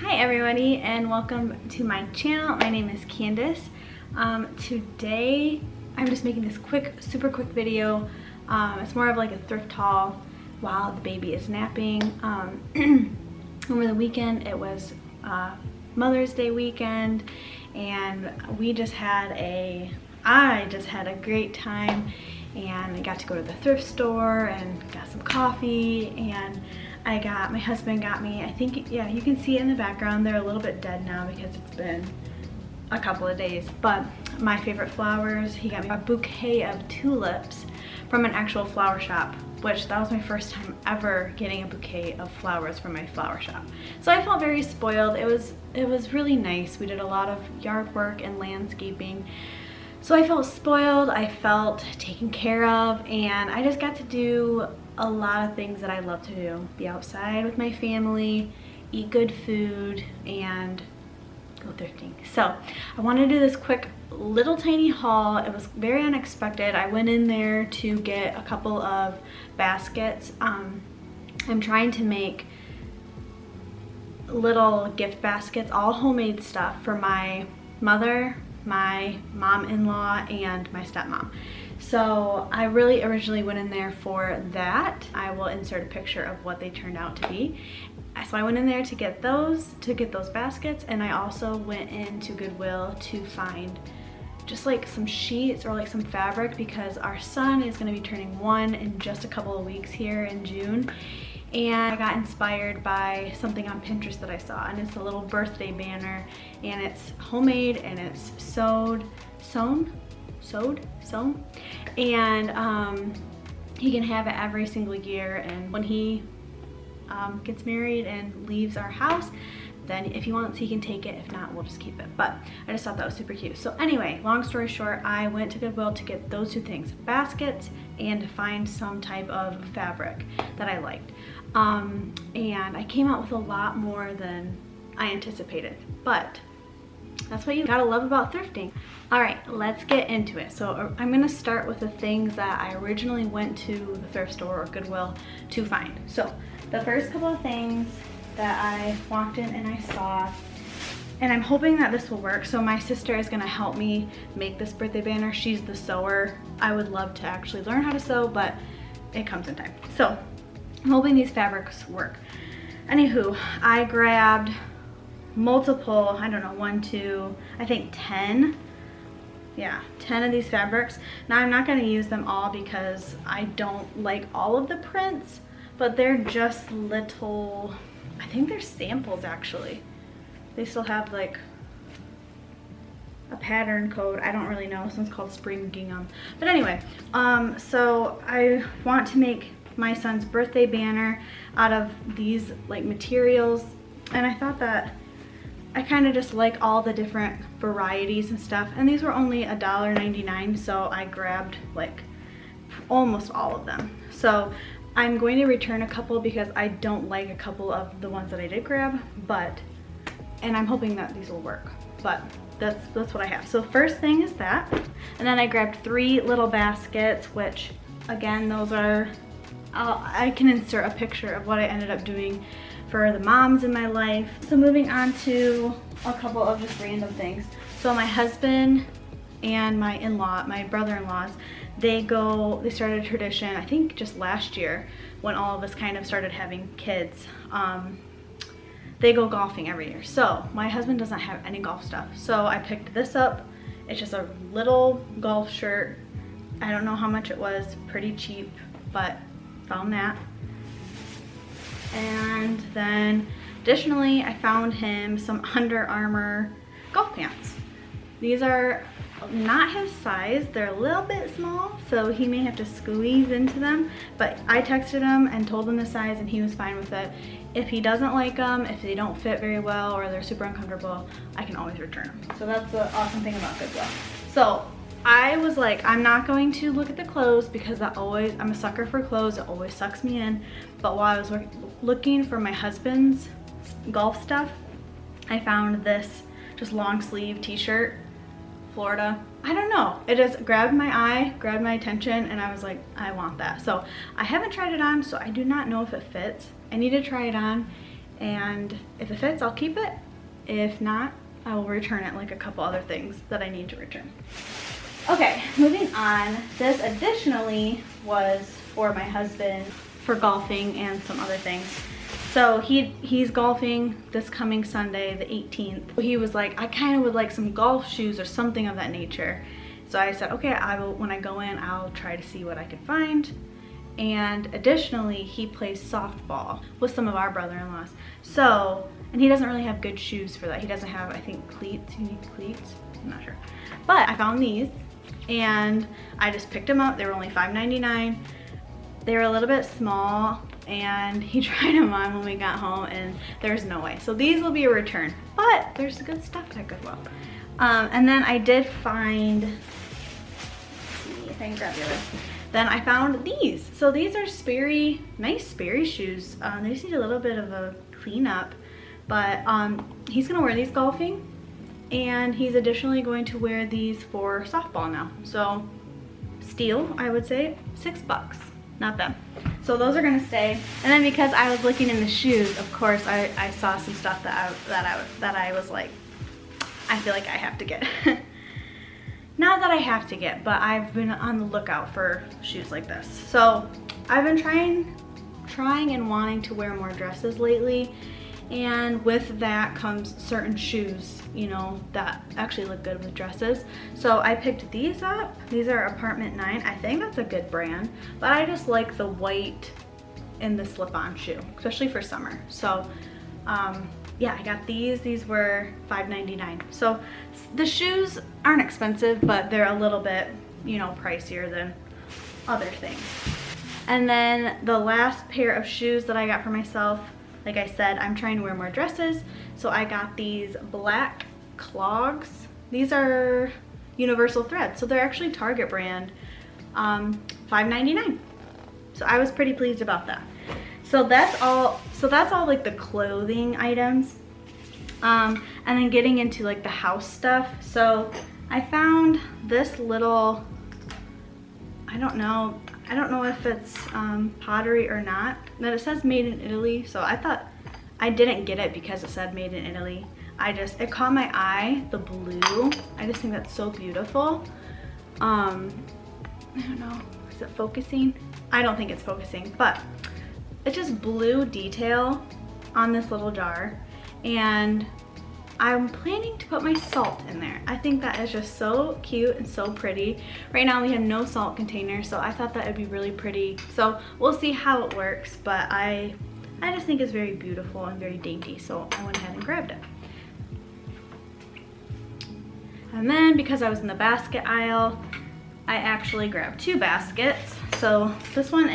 Hi everybody and welcome to my channel. My name is Candace. Today I'm just making this super quick video. It's more of like a thrift haul while the baby is napping. Over the weekend it was Mother's Day weekend and I just had a great time, and I got to go to the thrift store and got some coffee, and my husband got me, I think, yeah, you can see it in the background. They're a little bit dead now because it's been a couple of days, but my favorite flowers. He got me a bouquet of tulips from an actual flower shop, which that was my first time ever getting a bouquet of flowers from my flower shop. So I felt very spoiled. It was really nice. We did a lot of yard work and landscaping. So I felt spoiled, I felt taken care of, and I just got to do a lot of things that I love to do. Be outside with my family, eat good food, and go thrifting. So I wanted to do this quick little tiny haul. It was very unexpected. I went in there to get a couple of baskets. I'm trying to make little gift baskets, all homemade stuff for my mother, my mom-in-law, and my stepmom. So I really originally went in there for that. I will insert a picture of what they turned out to be. So I went in there to get those baskets, and I also went into Goodwill to find just like some sheets or like some fabric, because our son is going to be turning 1 in just a couple of weeks here in June. And I got inspired by something on Pinterest that I saw, and it's a little birthday banner, and it's homemade and it's sewn, and he can have it every single year, and when he gets married and leaves our house, then if he wants he can take it, if not we'll just keep it. But I just thought that was super cute. So anyway, long story short, I went to Goodwill to get those two things, baskets and to find some type of fabric that I liked. And I came out with a lot more than I anticipated, but that's what you gotta love about thrifting. All right, let's get into it. So I'm gonna start with the things that I originally went to the thrift store or Goodwill to find. So the first couple of things that I walked in and I saw, and I'm hoping that this will work. So my sister is gonna help me make this birthday banner. She's the sewer. I would love to actually learn how to sew, but it comes in time. So I'm hoping these fabrics work. Anywho, I grabbed multiple, I don't know, 1, 2, I think 10. Yeah, 10 of these fabrics. Now I'm not gonna use them all because I don't like all of the prints, but they're just little, I think they're samples actually. They still have like a pattern code. I don't really know. This one's called Spring Gingham. But anyway, so I want to make my son's birthday banner out of these like materials, and I thought that I kind of just like all the different varieties and stuff, and these were only $1.99, so I grabbed like almost all of them. So I'm going to return a couple because I don't like a couple of the ones that I did grab, and I'm hoping that these will work, but that's what I have. So first thing is that, and then I grabbed 3 little baskets, which again, those are, I can insert a picture of what I ended up doing for the moms in my life. So moving on to a couple of just random things. So my husband and my in-law, my brother-in-laws, they started a tradition, I think just last year when all of us kind of started having kids. They go golfing every year. So my husband doesn't have any golf stuff. So I picked this up. It's just a little golf shirt. I don't know how much it was, pretty cheap, but found that. And then additionally, I found him some Under Armour golf pants. These are not his size, they're a little bit small, so he may have to squeeze into them, but I texted him and told him the size and he was fine with it. If he doesn't like them, if they don't fit very well or they're super uncomfortable, I can always return them. So that's the awesome thing about Goodwill. So I was like, I'm not going to look at the clothes because I'm a sucker for clothes, it always sucks me in. But while I was looking for my husband's golf stuff, I found this just long sleeve t-shirt, Florida. I don't know, it just grabbed my eye, grabbed my attention, and I was like, I want that. So I haven't tried it on, so I do not know if it fits. I need to try it on and if it fits, I'll keep it. If not, I will return it, like a couple other things that I need to return. Okay, moving on. This additionally was for my husband for golfing and some other things. So he's golfing this coming Sunday, the 18th. He was like, I kind of would like some golf shoes or something of that nature. So I said, okay, when I go in, I'll try to see what I can find. And additionally, he plays softball with some of our brother-in-laws. So, and he doesn't really have good shoes for that. He doesn't have, I think, cleats. He needs cleats. I'm not sure. But I found these and I just picked them up. They were only $5.99. They were a little bit small and he tried them on when we got home and there's no way. So these will be a return, but there's good stuff at Goodwill. And then I did find, let's see if I can grab the other. Then I found these. So these are Sperry, nice Sperry shoes. They just need a little bit of a cleanup, but he's gonna wear these golfing and he's additionally going to wear these for softball now. So steal, I would say, $6, not them. So those are gonna stay. And then because I was looking in the shoes, of course, I saw some stuff that I was like, I feel like I have to get. Not that I have to get, but I've been on the lookout for shoes like this. So I've been trying and wanting to wear more dresses lately. And with that comes certain shoes, you know, that actually look good with dresses. So I picked these up. These are Apartment 9. I think that's a good brand, but I just like the white and the slip-on shoe, especially for summer. So yeah, I got these. These were $5.99. So the shoes aren't expensive, but they're a little bit, you know, pricier than other things. And then the last pair of shoes that I got for myself, like I said, I'm trying to wear more dresses. So I got these black clogs. These are Universal Thread. So they're actually Target brand, $5.99. So I was pretty pleased about that. So that's all like the clothing items. And then getting into like the house stuff. So I found this little, I don't know if it's pottery or not, but it says made in Italy. So I thought, I didn't get it because it said made in Italy. It caught my eye, the blue. I just think that's so beautiful. I don't know, is it focusing? I don't think it's focusing, but it's just blue detail on this little jar. And I'm planning to put my salt in there. I think that is just so cute and so pretty. Right now we have no salt container, so I thought that would be really pretty. So we'll see how it works, but I just think it's very beautiful and very dainty, so I went ahead and grabbed it. And then because I was in the basket aisle, I actually grabbed 2 baskets. So this one,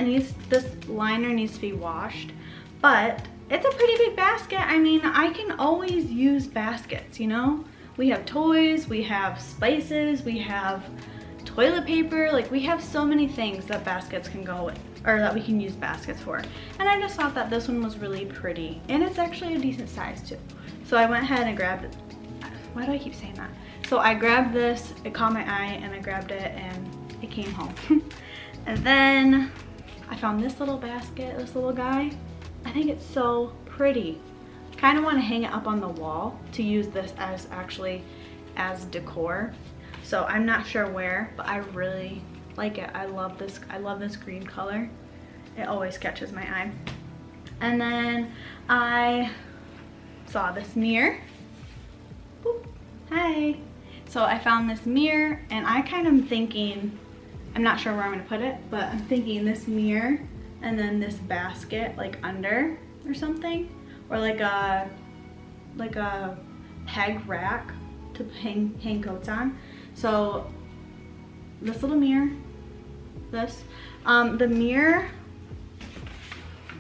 this liner needs to be washed, but it's a pretty big basket. I mean, I can always use baskets, you know? We have toys, we have spices, we have toilet paper, like we have so many things that baskets can go with, or that we can use baskets for. And I just thought that this one was really pretty, and it's actually a decent size too. So I went ahead and grabbed it. Why do I keep saying that? So I grabbed this, it caught my eye, and I grabbed it, and it came home. And then I found this little basket, this little guy. I think it's so pretty. Kind of want to hang it up on the wall to use this as decor. So I'm not sure where, but I really like it. I love this green color. It always catches my eye. And then I saw this mirror. Boop. Hi. So I found this mirror, and I kind of am thinking, I'm not sure where I'm gonna put it, but I'm thinking this mirror and then this basket like under or something, or like a peg rack to hang coats on. So this little mirror, the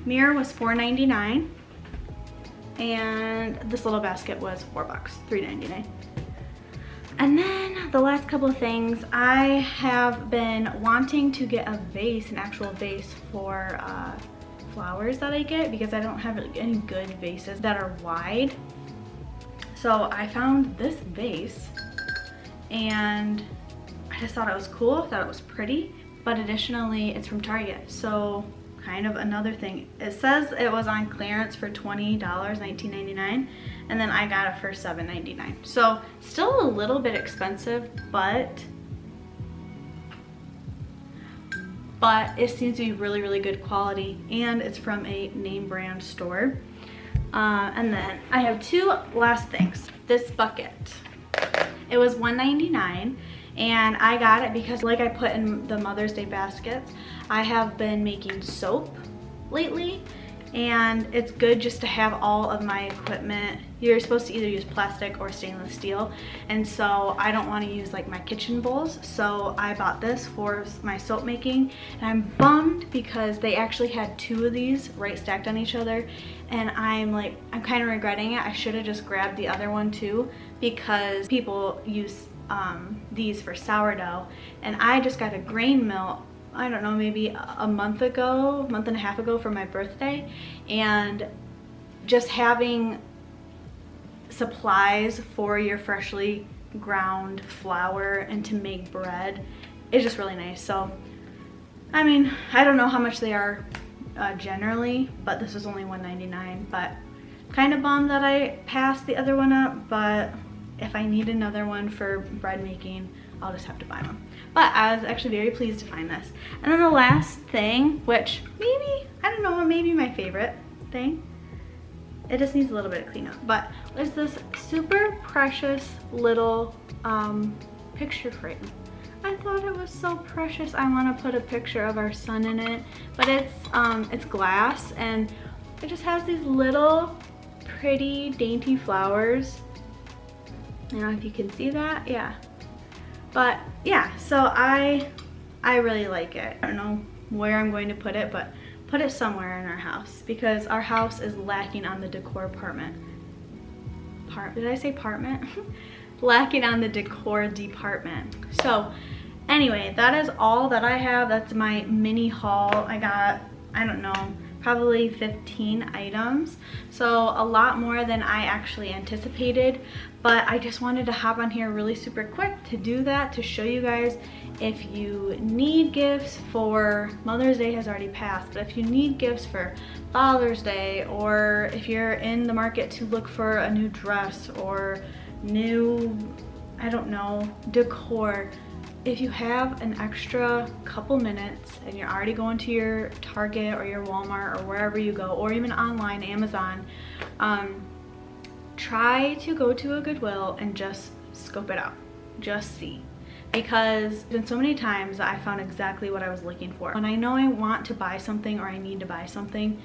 mirror was $4.99, and this little basket was $4, $3.99. And then the last couple of things, I have been wanting to get a vase, an actual vase for flowers that I get, because I don't have any good vases that are wide. So I found this vase, and I just thought it was cool, thought it was pretty, but additionally it's from Target. So kind of another thing. It says it was on clearance for $20, $19.99, and then I got it for $7.99. So still a little bit expensive, but it seems to be really, really good quality, and it's from a name brand store. And then I have two last things. This bucket, it was $1.99, and I got it because, like I put in the Mother's Day baskets, I have been making soap lately, and it's good just to have all of my equipment. You're supposed to either use plastic or stainless steel, and so I don't want to use like my kitchen bowls, so I bought this for my soap making, and I'm bummed because they actually had two of these right stacked on each other, and I'm kind of regretting it. I should have just grabbed the other one too, because people use these for sourdough, and I just got a grain mill, I don't know, maybe a month and a half ago for my birthday, and just having supplies for your freshly ground flour and to make bread is just really nice. So I mean, I don't know how much they are generally, but this was only $1.99, but kind of bummed that I passed the other one up, but if I need another one for bread making, I'll just have to buy one. But I was actually very pleased to find this. And then the last thing, which maybe, I don't know, maybe my favorite thing, it just needs a little bit of cleanup, but it's this super precious little picture frame. I thought it was so precious. I want to put a picture of our son in it, but it's glass, and it just has these little pretty dainty flowers. I don't know if you can see that, yeah. But yeah, so I really like it. I don't know where I'm going to put it, but put it somewhere in our house, because our house is lacking on the decor department. Did I say apartment? Lacking on the decor department. So anyway, that is all that I have. That's my mini haul. I got, I don't know, probably 15 items, so a lot more than I actually anticipated, but I just wanted to hop on here really super quick to do that, to show you guys if you need gifts for Mother's Day has already passed, but if you need gifts for Father's Day, or if you're in the market to look for a new dress or new, I don't know, decor, if you have an extra couple minutes and you're already going to your Target or your Walmart or wherever you go, or even online, Amazon, try to go to a Goodwill and just scope it out, just see. Because there's been so many times that I found exactly what I was looking for. When I know I want to buy something or I need to buy something,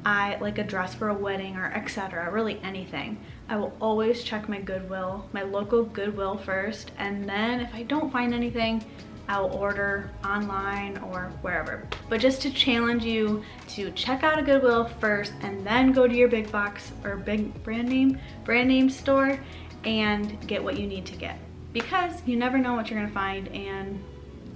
like a dress for a wedding or etc., really anything, I will always check my Goodwill, my local Goodwill first, and then if I don't find anything, I'll order online or wherever. But just to challenge you to check out a Goodwill first and then go to your big box or big brand name store and get what you need to get, because you never know what you're gonna find, and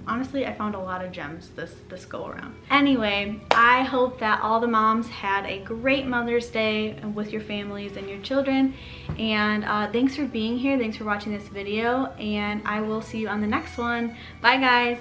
honestly, I found a lot of gems this go around. Anyway, I hope that all the moms had a great Mother's Day with your families and your children. And thanks for being here. Thanks for watching this video. And I will see you on the next one. Bye, guys.